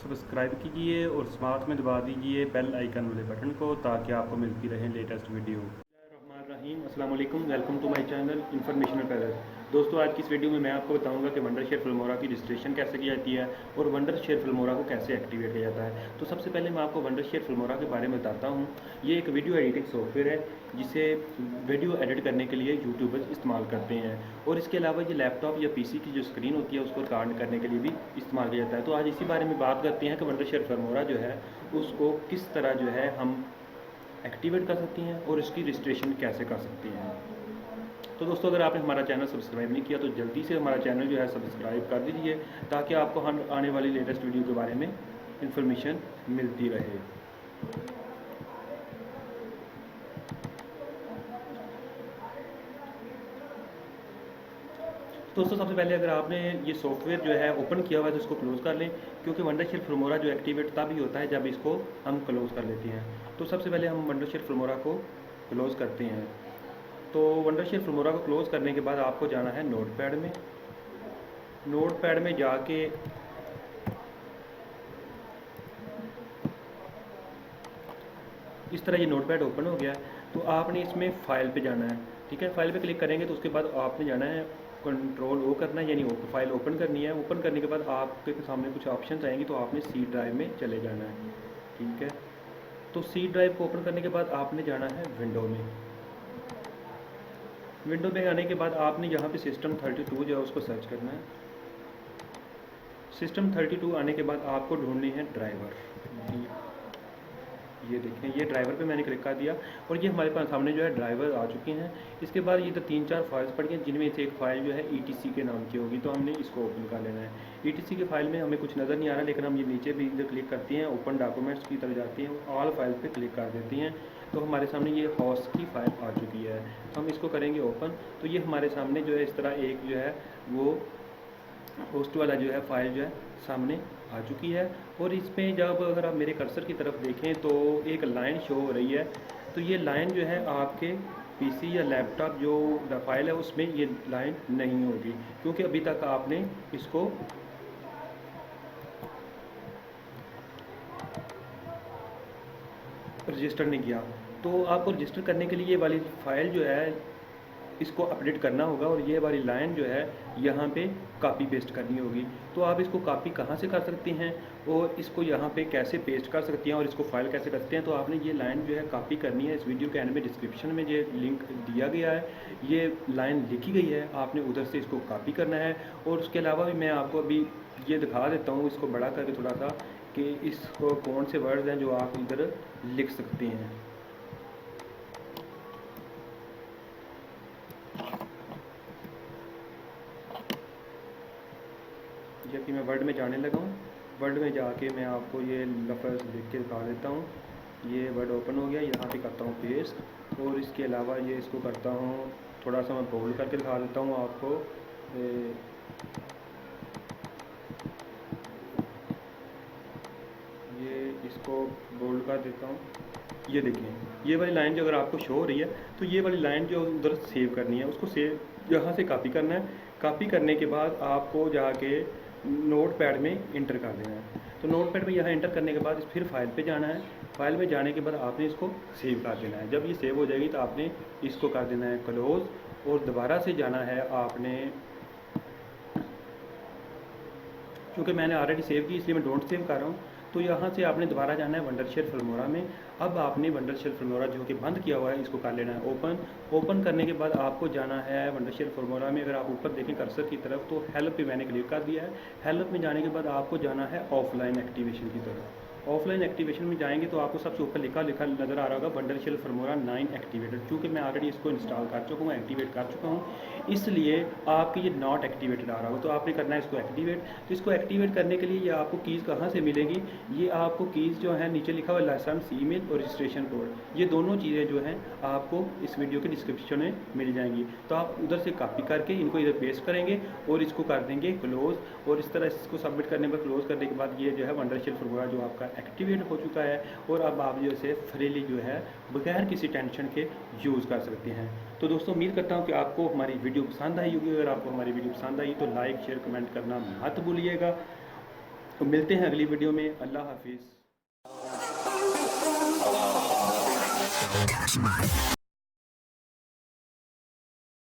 Subscribe कीजिए और साथ में दबा दीजिए बेल आइकन वाले बटन को ताकि आपको मिलती रहे लेटेस्ट वीडियो। अस्सलाम वालेकुम, welcome to my channel informational trader. दोस्तों, आज की इस वीडियो में मैं आपको बताऊंगा कि वंडर शेयर फिल्मोरा की रजिस्ट्रेशन कैसे की जाती है और वंडर शेयर फिल्मोरा को कैसे एक्टिवेट किया जाता है। तो सबसे पहले मैं आपको वंडर शेयर फिल्मोरा के बारे में बताता हूं। ये एक वीडियो एडिटिंग सॉफ्टवेयर है जिसे वीडियो एडिट करने के लिए यूट्यूबर्स इस्तेमाल करते हैं, और इसके अलावा ये लैपटॉप या पीसी की जो स्क्रीन होती है उसको रिकॉर्ड करने के लिए भी इस्तेमाल किया जाता है। तो आज इसी बारे में बात करते हैं कि वंडर शेयर फिल्मोरा जो है उसको किस तरह जो है हम एक्टिवेट कर सकती हैं और इसकी रजिस्ट्रेशन कैसे कर सकती हैं। तो दोस्तों, अगर आपने हमारा चैनल सब्सक्राइब नहीं किया तो जल्दी से हमारा चैनल जो है सब्सक्राइब कर दीजिए ताकि आपको आने वाली लेटेस्ट वीडियो के बारे में इंफॉर्मेशन मिलती रहे। दोस्तों, सबसे पहले अगर आपने ये सॉफ्टवेयर जो है ओपन किया हुआ है तो इसको क्लोज़ कर लें, क्योंकि वंडर शेयर फिल्मोरा जो एक्टिवेट तभी होता है जब इसको हम क्लोज़ कर लेते हैं। तो सबसे पहले हम वंडर शेयर फिल्मोरा को क्लोज़ करते हैं। तो वंडर शेयर फिल्मोरा को क्लोज़ करने के बाद आपको जाना है नोटपैड में। नोटपैड में जाके इस तरह ये नोटपैड ओपन हो गया है। तो आपने इसमें फ़ाइल पे जाना है, ठीक है। फाइल पे क्लिक करेंगे तो उसके बाद आपने जाना है कंट्रोल ओ करना है, यानी फाइल ओपन करनी है। ओपन करने के बाद आपके सामने कुछ ऑप्शन आएंगे, तो आपने सी ड्राइव में चले जाना है, ठीक है। तो सी ड्राइव को ओपन करने के बाद आपने जाना है विंडो में। विंडो में आने के बाद आपने यहाँ पे सिस्टम 32 जो है उसको सर्च करना है। सिस्टम 32 आने के बाद आपको ढूंढनी है ड्राइवर। ये देखें, ये ड्राइवर पे मैंने क्लिक कर दिया और ये हमारे पास सामने जो है ड्राइवर आ चुके हैं। इसके बाद ये तो 3-4 फाइल्स पड़ी हैं, जिनमें से एक फ़ाइल जो है ETC के नाम की होगी, तो हमने इसको ओपन कर लेना है। ETC के फाइल में हमें कुछ नज़र नहीं आ रहा, लेकिन हम ये नीचे भी इधर क्लिक करते हैं, ओपन डॉक्यूमेंट्स की तरफ जाती हैं, ऑल फाइल्स पे क्लिक कर देती हैं, तो हमारे सामने ये होस्ट की फ़ाइल आ चुकी है। तो हम इसको करेंगे ओपन। तो ये हमारे सामने जो है इस तरह एक जो है वो होस्ट वाला जो है फ़ाइल जो है सामने आ चुकी है। और इसमें जब अगर आप मेरे कर्सर की तरफ देखें तो एक लाइन शो हो रही है। तो ये लाइन जो है आपके पीसी या लैपटॉप जो फाइल है उसमें ये लाइन नहीं होगी, क्योंकि अभी तक आपने इसको रजिस्टर नहीं किया। तो आपको रजिस्टर करने के लिए ये वाली फ़ाइल जो है इसको अपडेट करना होगा, और ये वाली लाइन जो है यहाँ पे कॉपी पेस्ट करनी होगी। तो आप इसको कॉपी कहाँ से कर सकते हैं और इसको यहाँ पे कैसे पेस्ट कर सकते हैं और इसको फाइल कैसे करते हैं, तो आपने ये लाइन जो है कॉपी करनी है। इस वीडियो के एंड में डिस्क्रिप्शन में ये लिंक दिया गया है, ये लाइन लिखी गई है, आपने उधर से इसको कॉपी करना है। और उसके अलावा भी मैं आपको अभी ये दिखा देता हूँ, इसको बड़ा करके थोड़ा सा, कि इसको कौन से वर्ड्स हैं जो आप इधर लिख सकते हैं। जबकि मैं वर्ड में जाने लगा हूँ, वर्ड में जाके मैं आपको ये लफ्ज़ लिख के दिखा देता हूँ। ये वर्ड ओपन हो गया, यहाँ पे करता हूँ पेस्ट, और इसके अलावा ये इसको करता हूँ थोड़ा सा मैं बोल्ड करके दिखा देता हूँ आपको। ये इसको बोल्ड कर देता हूँ। ये देखें, ये वाली लाइन जो अगर आपको शो हो रही है, तो ये वाली लाइन जो उधर सेव करनी है उसको सेव यहाँ से कॉपी करना है। कॉपी करने के बाद आपको जाके नोटपैड में इंटर कर देना है। तो नोटपैड में यहाँ इंटर करने के बाद फिर फाइल पे जाना है। फाइल में जाने के बाद आपने इसको सेव कर देना है। जब ये सेव हो जाएगी तो आपने इसको कर देना है क्लोज़, और दोबारा से जाना है आपने, क्योंकि मैंने ऑलरेडी सेव की इसलिए मैं डोंट सेव कर रहा हूँ। तो यहाँ से आपने दोबारा जाना है वंडर शेयर फिल्मोरा में। अब आपने वंडर शेयर फिल्मोरा जो कि बंद किया हुआ है इसको कर लेना है ओपन। ओपन करने के बाद आपको जाना है वंडर शेयर फिल्मोरा में। अगर आप ऊपर देखें कर्सर की तरफ तो हेल्प पे मैंने क्लिक कर दिया है। हेल्प में जाने के बाद आपको जाना है ऑफलाइन एक्टिवेशन की तरफ। ऑफलाइन एक्टिवेशन में जाएंगे तो आपको सबसे ऊपर लिखा नज़र आ रहा होगा वंडर शेयर फिल्मोरा 9 एक्टिवेटेड। चूँकि मैं ऑलरेडी इसको इंस्टॉल कर चुका हूँ, एक्टिवेट कर चुका हूँ, इसलिए आपके ये नॉट एक्टिवेटेड आ रहा होगा। तो आपने करना है इसको एक्टिवेट। तो इसको एक्टिवेट करने के लिए ये आपको कीज़ कहाँ से मिलेगी, ये आपको कीज़ जो है नीचे लिखा हुआ लाइसेंस, ईमेल और रजिस्ट्रेशन कोड, ये दोनों चीज़ें जो हैं आपको इस वीडियो के डिस्क्रिप्शन में मिल जाएंगी। तो आप उधर से कॉपी करके इनको इधर पेस्ट करेंगे और इसको कर देंगे क्लोज़। और इस तरह इसको सबमिट करने पर क्लोज़ करने के बाद ये जो है वंडर शेयर फिल्मोरा जो आपका एक्टिवेट हो चुका है और अब आप जो इसे फ्रीली जो है बगैर किसी टेंशन के यूज़ कर सकते हैं। तो दोस्तों उम्मीद करता हूँ कि आपको हमारी वीडियो पसंद आई होगी। अगर आपको हमारी वीडियो पसंद आई तो लाइक शेयर कमेंट करना मत भूलिएगा। तो मिलते हैं अगली वीडियो में। अल्लाह हाफिज़।